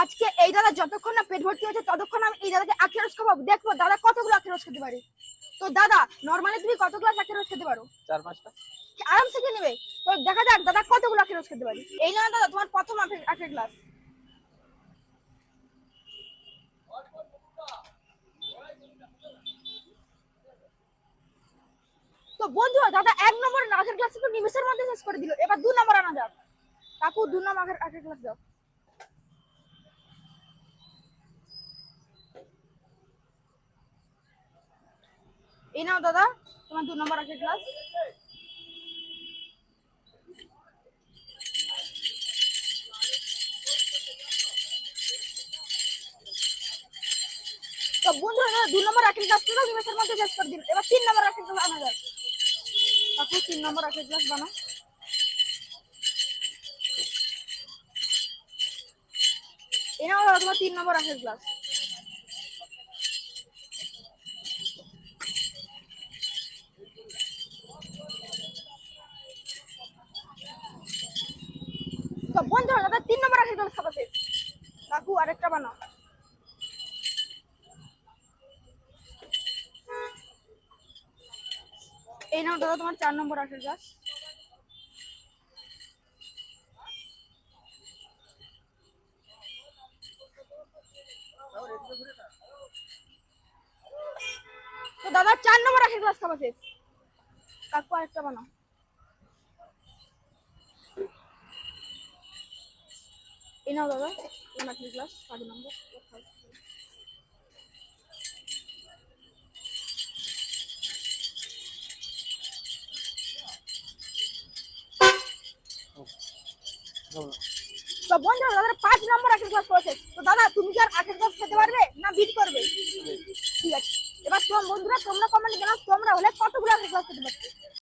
আজকে এই দাদা যতক্ষণ না পেট ভর্তি হচ্ছে ততক্ষণ আমি এই দাদাকে আখের রস খাবো, দেখবো দাদা কতগুলো আখের রস খেতে পারে। তো দাদা নরমালি তুমি কত গ্লাস আখের রস খেতে পারো? 4-5টা আরামসে খেয়ে নেবে। তো দেখা যাক দাদা কতগুলো আখের রস খেতে পারে। এই না দাদা তোমার প্রথম আখের গ্লাস। তো বন্ধুরা দাদা 1 নম্বর আখের গ্লাস তো নিমেষের মধ্যে শেষ করে দিল। এবার 2 নম্বর আনা যাক। কাকু 2 নম্বর আখের গ্লাস দাও। এই নাও দাদা তোমার 2 নম্বর আখের গ্লাস। তো বন্ধুরা 2 নম্বর আখের গ্লাস তো নিমেষের মধ্যে শেষ করে দিল। এবার 3 নম্বর আখের গ্লাস আনা যাক। কাকু 3 নম্বর আখের গ্লাস বানাও। এই নাও দাদা তোমার 3 নম্বর আখের গ্লাস। তো বন্ধুরা দাদা 3 নম্বর আখের গ্লাস খাওয়া শেষ। কাকু আরেকটা বানাও। এই নাও দাদা তোমার 4 নম্বর আখের গ্লাস। তো দাদা 4 নম্বর আখের গ্লাস খাওয়া শেষ। কাকু আরেকটা বানাও। এই নাও দাদা তোমার আখের গ্লাস 5 নম্বর। তো বন্ধুরা দাদা 5 নম্বর আখের গ্লাস করেছে। তো দাদা তুমি কি আর আখের গ্লাস খেতে পারবে না বিট করবে? ঠিক আছে, এবার তোমার বন্ধুরা তোমরা কমেন্টে জানাও তোমরা হলে কতগুলো আখের গ্লাস খেতে পারবে।